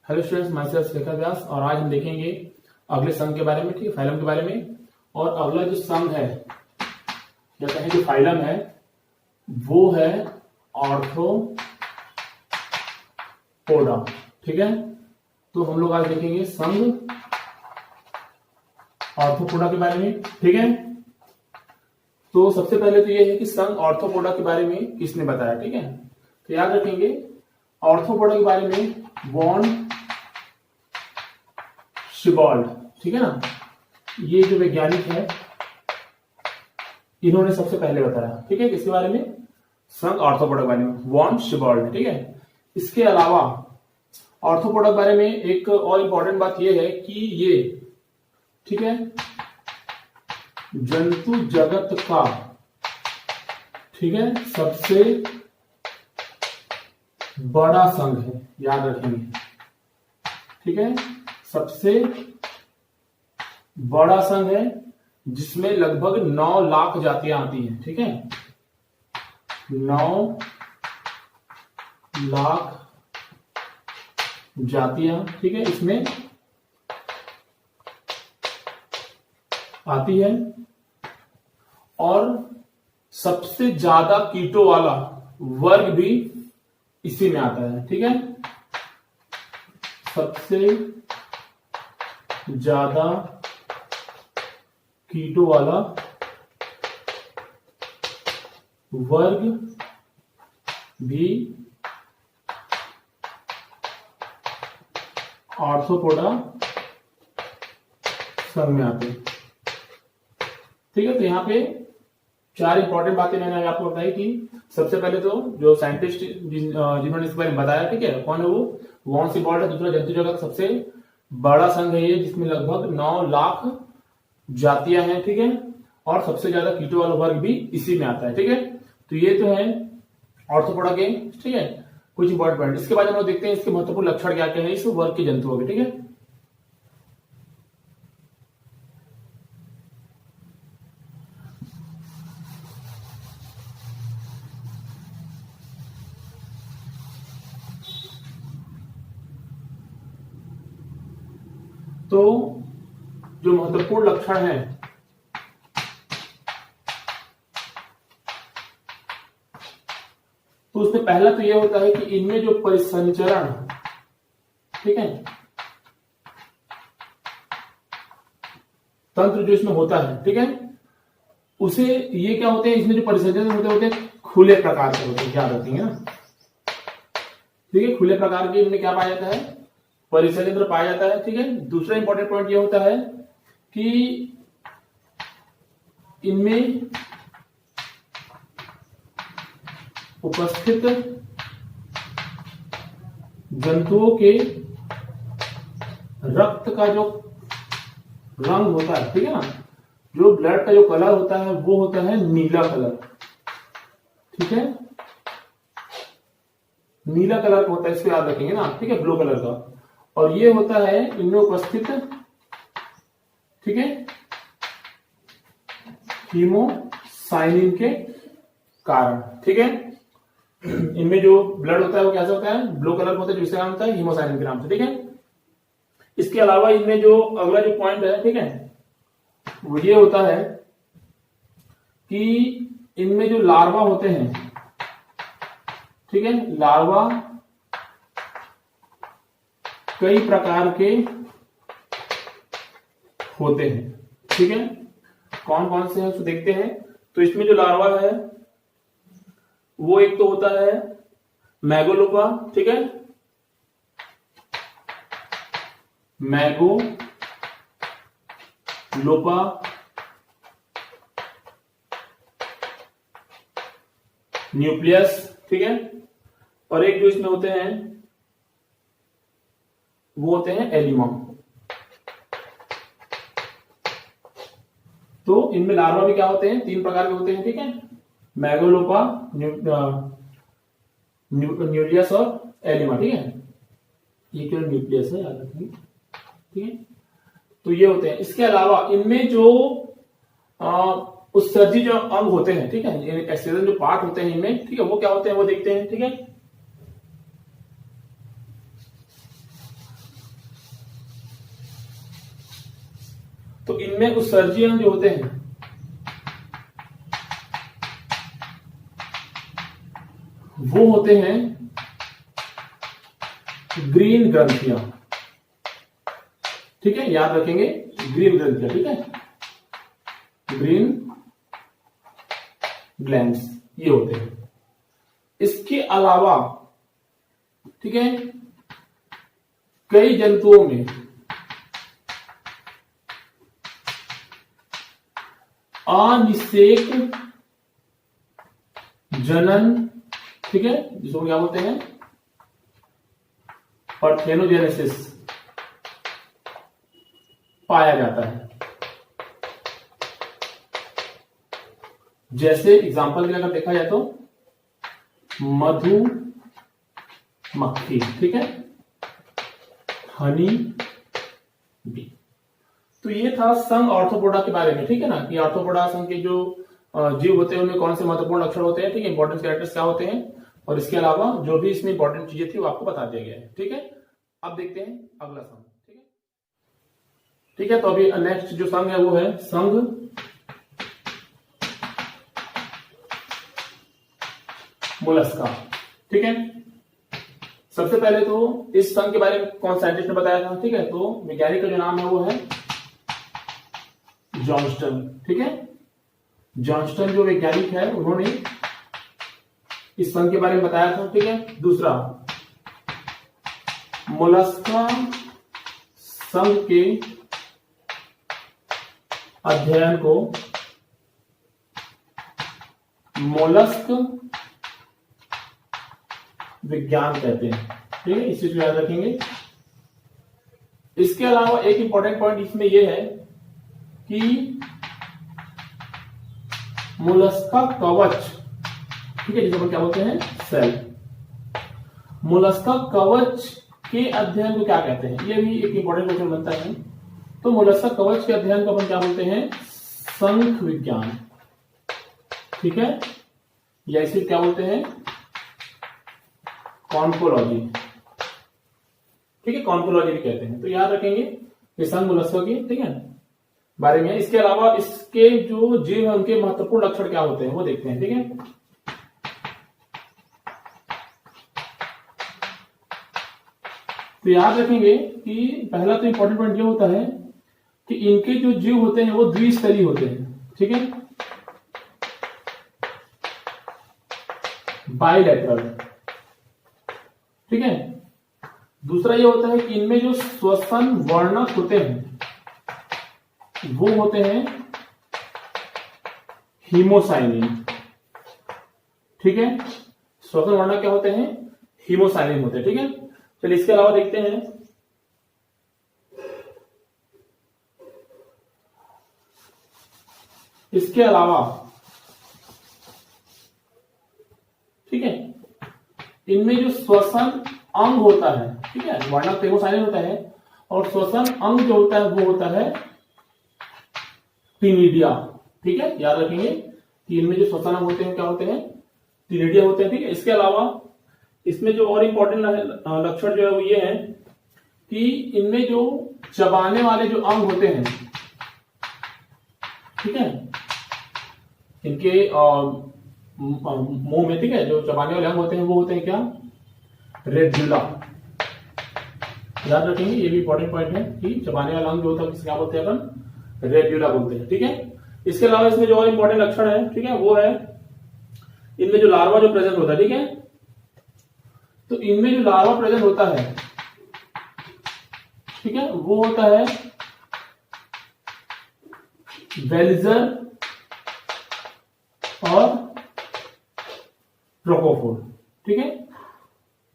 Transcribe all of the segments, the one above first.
Hello students, myself Shekhar Vyas और आज हम देखेंगे अगले संघ के बारे में, ठीक है, फाइलम के बारे में। और अगला जो संघ है या कहें जो फाइलम है वो है आर्थ्रोपोडा, ठीक है। तो हम लोग आज देखेंगे संघ आर्थ्रोपोडा के बारे में, ठीक है। तो सबसे पहले तो ये है कि संघ आर्थ्रोपोडा के बारे में किसने बताया, ठीक है। तो याद रखेंगे आर्थ्रोपोडा के बारे में वॉन शिबॉल्ड, ठीक है ना, ये जो वैज्ञानिक है इन्होंने सबसे पहले बताया, ठीक है, किसके बारे में, संघ आर्थ्रोपोडा के बारे में, वॉन शिबॉल्ड, ठीक है। इसके अलावा आर्थ्रोपोडा के बारे में एक और इंपॉर्टेंट बात यह है कि ये, ठीक है, जंतु जगत का, ठीक है, सबसे बड़ा संघ है, याद रखेंगे, ठीक है, सबसे बड़ा संघ है जिसमें लगभग 9 लाख जातियां आती हैं, ठीक है, 9 लाख जातियां, ठीक है, इसमें आती है। और सबसे ज्यादा कीटों वाला वर्ग भी इसी में आता है, ठीक है, सबसे ज्यादा कीटों वाला वर्ग भी आर्थ्रोपोडा संघ में आते हैं, ठीक है। तो यहां पे 4 इंपॉर्टेंट बातें मैंने आपको बताई कि सबसे पहले तो जो साइंटिस्ट जिन्होंने इसके बारे में बताया, ठीक है, कौन है वो, वॉन शिबॉल्ड है। दूसरा, जंतु जगत का सबसे बड़ा संघ है ये जिसमें लगभग 9 लाख जातियां हैं, ठीक है, और सबसे ज्यादा कीटों वाला वर्ग भी इसी में आता है, ठीक है। तो ये तो है आर्थ्रोपोडा के, ठीक है, कुछ इंपॉर्टेंट पॉइंट। इसके बाद हम लोग देखते हैं इसके महत्वपूर्ण लक्षण क्या क्या है इस वर्ग के जंतुओं के, ठीक है। तो जो महत्वपूर्ण लक्षण है तो उसमें पहला तो यह होता है कि इनमें जो परिसंचरण, ठीक है, तंत्र जो इसमें होता है, ठीक है, उसे ये क्या होते हैं, इसमें जो परिसंचरण होते हैं खुले प्रकार के होते हैं, याद रखेंगे ना, ठीक है, खुले प्रकार के इनमें क्या पाया जाता है, परिसंचरण पाया जाता है, ठीक है। दूसरा इंपॉर्टेंट पॉइंट ये होता है कि इनमें उपस्थित जंतुओं के रक्त का जो रंग होता है, ठीक है ना, जो ब्लड का जो कलर होता है वो होता है नीला कलर, ठीक है, नीला कलर का होता है, इसको याद रखेंगे ना, ठीक है, ब्लू कलर का। और ये होता है इनमें उपस्थित, ठीक है, हीमोसाइनिन के कारण, ठीक है, इनमें जो ब्लड होता है वो कैसा होता है, ब्लू कलर का होता है, जिसका नाम होता है हीमोसाइनिन के नाम से, ठीक है। इसके अलावा इनमें जो अगला जो पॉइंट है, ठीक है, वो ये होता है कि इनमें जो लार्वा होते हैं, ठीक है, लार्वा कई प्रकार के होते हैं, ठीक है, कौन कौन से हैं उसको देखते हैं। तो इसमें जो लार्वा है वो एक तो होता है मैगोलोपा, ठीक है, मैगोलोपा, न्यूक्लियस, ठीक है, और एक जो इसमें होते हैं वो होते हैं एलिमा। तो इनमें लार्वा भी क्या होते हैं, 3 प्रकार के होते हैं, ठीक है, मैगोलोपा, न्यूक्लियस और एलिमा, ठीक है, ये केवल न्यूक्लियस है, याद रखिए, ठीक है। तो ये होते हैं। इसके अलावा इनमें जो उत्सर्जी जो अंग होते हैं, ठीक है, एक्सटर्नल जो पार्ट होते हैं इनमें, ठीक है, वो क्या होते हैं वो देखते हैं, ठीक है। तो इनमें उत्सर्जी अंग जो होते हैं वो होते हैं ग्रीन ग्रंथियां, ठीक है, याद रखेंगे, ग्रीन ग्रंथियां, ठीक है, ग्रीन ग्लैंड्स ये होते हैं। इसके अलावा, ठीक है, कई जंतुओं में अनिषेक जनन, ठीक है, जिसको क्या बोलते हैं पार्थेनोजेनेसिस, पाया जाता है। जैसे एग्जांपल के लिए अगर देखा जाए तो मधु मक्खी, ठीक है, हनी बी। तो ये था संघ आर्थ्रोपोडा के बारे में, ठीक है ना, कि आर्थ्रोपोडा संघ के जो जीव होते हैं उनमें कौन से महत्वपूर्ण लक्षण होते हैं, ठीक है, इंपॉर्टेंट कैरेक्टर्स क्या होते हैं, और इसके अलावा जो भी इसमें इंपॉर्टेंट चीजें थी वो आपको बता दिया गया है, ठीक है। अब देखते हैं अगला संघ, ठीक है, ठीक है। तो अभी नेक्स्ट जो संघ है वो है संघ मोलस्का, ठीक है। सबसे पहले तो इस संघ के बारे में कौन साइंटिस्ट ने बताया था, ठीक है, तो वैज्ञानिक का जो नाम है वो है जॉन्स्टन, ठीक है। जॉन्स्टन जो वैज्ञानिक है उन्होंने इस संघ के बारे में बताया था, ठीक है। दूसरा, मोलस्का संघ के अध्ययन को मोलस्क विज्ञान कहते हैं, ठीक है, इस चीज को याद रखेंगे। इसके अलावा एक इंपॉर्टेंट पॉइंट इसमें यह है कि मोलस्का कवच, ठीक है, जिसे हम क्या बोलते हैं सेल, मोलस्का कवच के अध्ययन को क्या कहते हैं, यह भी एक इंपॉर्टेंट क्वेश्चन बनता है। तो मोलस्का कवच के अध्ययन को अपन क्या बोलते हैं, शंख विज्ञान, ठीक है, या इसे क्या बोलते हैं कॉन्कोलॉजी, ठीक है, कॉन्कोलॉजी भी कहते हैं। तो याद रखेंगे ये संघ मोलस्का की, ठीक है, बारे में। इसके अलावा इसके जो जीव है उनके महत्वपूर्ण लक्षण क्या होते हैं वो देखते हैं, ठीक है। तो याद रखेंगे कि पहला तो इंपॉर्टेंट पॉइंट ये होता है कि इनके जो जीव होते हैं वो द्विस्तरीय होते हैं, ठीक है, बाइलैटरल, ठीक है। दूसरा ये होता है कि इनमें जो श्वसन वर्णक होते हैं वो होते हैं हीमोसाइनिन, ठीक है, श्वसन वर्णक क्या होते हैं, हीमोसाइनिन होते हैं, ठीक है। चलिए इसके अलावा देखते हैं, इसके अलावा, ठीक है, इनमें जो श्वसन अंग होता है, ठीक है, वर्णक हीमोसाइनिन होता है, और श्वसन अंग जो होता है वो होता है टिनिडिया, ठीक है, याद रखेंगे कि इनमें जो श्वसन अंग होते हैं क्या होते हैं, टिनिडिया होते हैं, ठीक है। इसके अलावा इसमें जो और इंपॉर्टेंट लक्षण जो है वो ये है कि इनमें जो चबाने वाले जो अंग होते हैं, ठीक है, इनके मुंह में, ठीक है, जो चबाने वाले अंग होते हैं वो होते हैं क्या, रेड्यूला, याद रखेंगे, ये भी इंपॉर्टेंट पॉइंट है कि चबाने वाला अंग जो होता है किसे क्या बोलते हैं अपन, रेड्यूला बोलते हैं, ठीक है। इसके अलावा इसमें जो और इंपॉर्टेंट लक्षण है, ठीक है, वो है इनमें जो लार्वा जो प्रेजेंट होता है, ठीक है, तो इनमें जो लार्वा प्रेजेंट होता है, ठीक है, वो होता है वेलिजर और ट्रोकोफोर, ठीक है,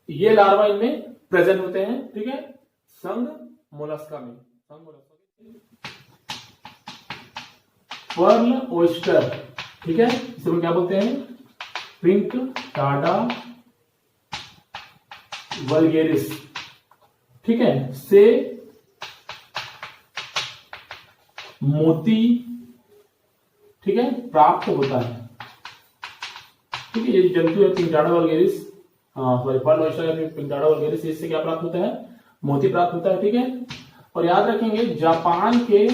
ये लार्वा इनमें प्रेजेंट होते हैं, ठीक है। संघ मोलस्का में, पर्ल ओयस्टर, ठीक है, इसे हम क्या बोलते हैं, पिंक टाडा वल्गेरिस, ठीक है, से मोती, ठीक है, प्राप्त होता है, ठीक है, ये जंतु है Pinctada vulgaris, sorry pearl oyster या पिंक टाडा वल्गेरिस, इससे क्या प्राप्त होता है, मोती प्राप्त होता है, ठीक है। और याद रखेंगे जापान के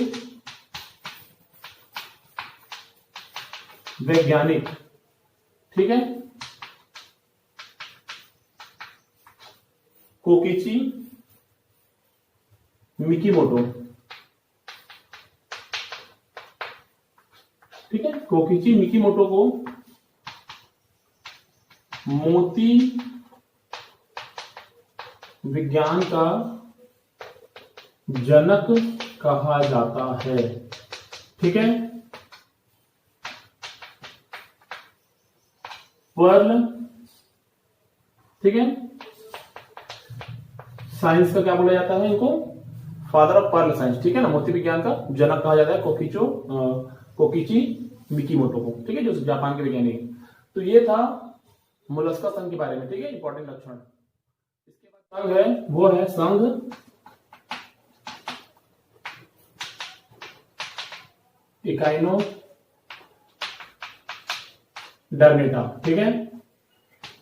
वैज्ञानिक, ठीक है, कोकिची मिकीमोटो, ठीक है, कोकिची मिकीमोटो को मोती विज्ञान का जनक कहा जाता है, ठीक है। पर्ल, ठीक है, साइंस का क्या बोला जाता है इनको, फादर ऑफ पर्ल साइंस, ठीक है ना, मोती विज्ञान का जनक कहा जाता है कोकिची मिकीमोटो को, ठीक है, जो जापान के वैज्ञानिक। तो ये था मोलस्का संघ के बारे में, ठीक है, इंपॉर्टेंट लक्षण। इसके बाद संघ है, वो है संघ इकाइनो डर्मेटा, ठीक है।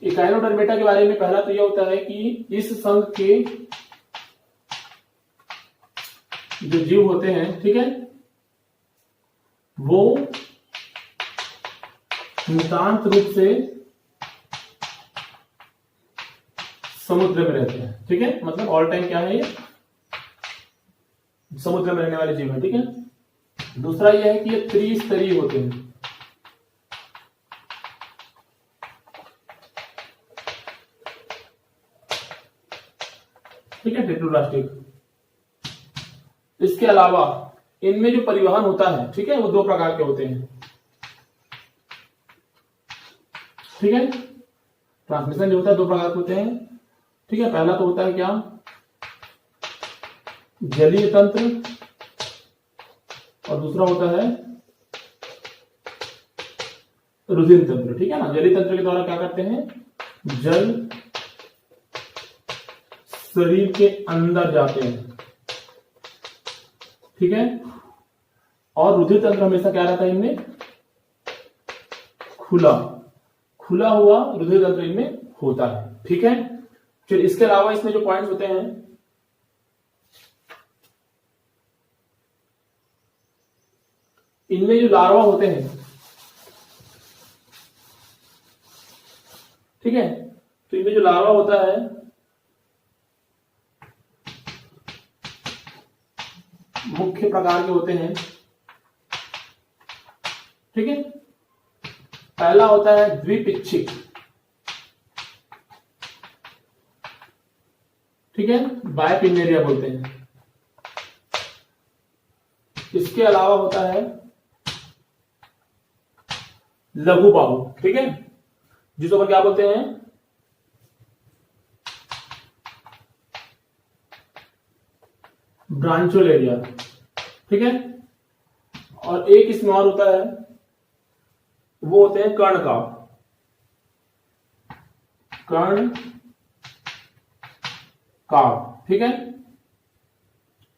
इकाइनोडर्मेटा के बारे में पहला तो यह होता है कि इस संघ के जो जीव होते हैं, ठीक है, वो नितांत रूप से समुद्र में रहते हैं, ठीक है, मतलब ऑल टाइम क्या है, ये समुद्र में रहने वाले जीव है, ठीक है। दूसरा यह है कि ये त्रिस्तरीय होते हैं, ठीक है, टेट्रोप्लास्टिक। इसके अलावा इनमें जो परिवहन होता है, ठीक है, वो दो प्रकार के होते हैं, ठीक है, ट्रांसमिशन जो होता है दो प्रकार के होते हैं, ठीक है। पहला तो होता है क्या, जलीय तंत्र, और दूसरा होता है रुधिर तंत्र, ठीक है ना। जलीय तंत्र के द्वारा क्या करते हैं, जल शरीर के अंदर जाते हैं, ठीक है, और रुधिर तंत्र हमेशा क्या रहता है इनमें, खुला हुआ रुधिर तंत्र इनमें होता है, ठीक है। फिर इसके अलावा इसमें जो पॉइंट्स होते हैं, इनमें जो लार्वा होते हैं, ठीक है, तो इनमें जो लार्वा होता है मुख्य प्रकार के होते हैं, ठीक है। पहला होता है द्विपिच्छिक, ठीक है, बायपिन्नेरिया बोलते हैं। इसके अलावा होता है लघु बाहु, ठीक है, जिसको अपन क्या बोलते हैं, ब्रांचोलेरिया, ठीक है। और एक इसमें और होता है, वो होते हैं कर्णकाव, ठीक है,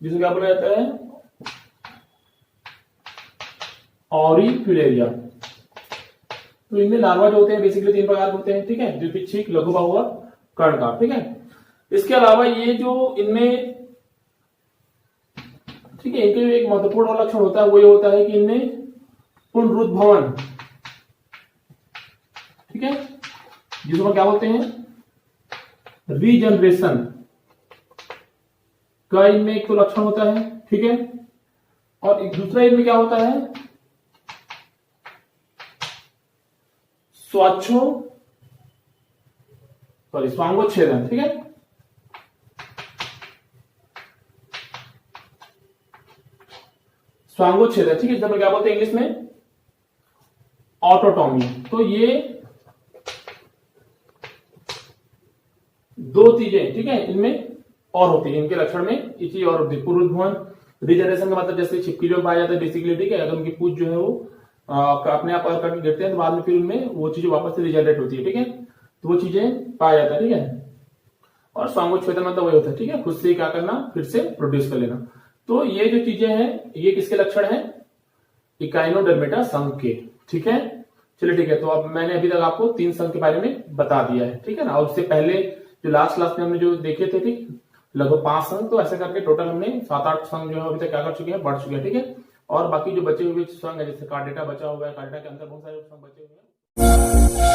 जिसे क्या बोला जाता है, ऑरिक्यूलेरिया। तो इनमें लार्वा जो होते हैं बेसिकली तीन प्रकार के होते हैं, ठीक है, द्विपिच्छिक, लघु बाहु और कर्णकाव, ठीक है। इसके अलावा ये जो इनमें, ठीक है, इनके जो एक महत्वपूर्ण और लक्षण होता है वो ये होता है कि इनमें पुनरुद्भवन, ठीक है, जिसको क्या बोलते हैं, रीजनरेशन का इनमें एक तो लक्षण होता है, ठीक है। और एक दूसरा इनमें क्या होता है, स्वांगोच्छेदन, ठीक है। स्वांगोच्छेदन, ठीक है, जब क्या बोलते हैं इंग्लिश में, ऑटोटॉमी। तो ये दो चीजें, ठीक है, इनमें और होती है, इनके लक्षण में ये चीज और होती है। पुनरुद्भवन रिजनरेशन का मतलब जैसे छिपकलियों में पाया जाता है बेसिकली, ठीक है। अगर उनकी पूंछ जो है वो अपने आप करके गिरते हैं तो बाद में फिर उनमें वो चीजें वापस से रिजनरेट होती है, ठीक है। तो वो चीजें पाया जाता है, ठीक है। और स्वांगोच्छेदन मतलब वही होता है, ठीक है, खुद से क्या करना, फिर से प्रोड्यूस कर लेना। तो ये जो चीजें हैं ये किसके लक्षण हैं, इकाइनोडर्मेटा संघ के, ठीक है। चलिए ठीक है, तो अब मैंने अभी तक आपको 3 संघ के बारे में बता दिया है, ठीक है ना। और उससे पहले जो लास्ट क्लास में हमने जो देखे थे, ठीक, लगभग 5 संघ, तो ऐसे करके टोटल हमने 7-8 संघ जो है अभी तक क्या कर चुके हैं, बढ़ चुके हैं, ठीक है। और बाकी जो बचे हुए संघ है, जैसे कार्डेटा बचा हुआ है, कार्डेटा के अंदर बहुत सारे संघ बचे हुए हैं।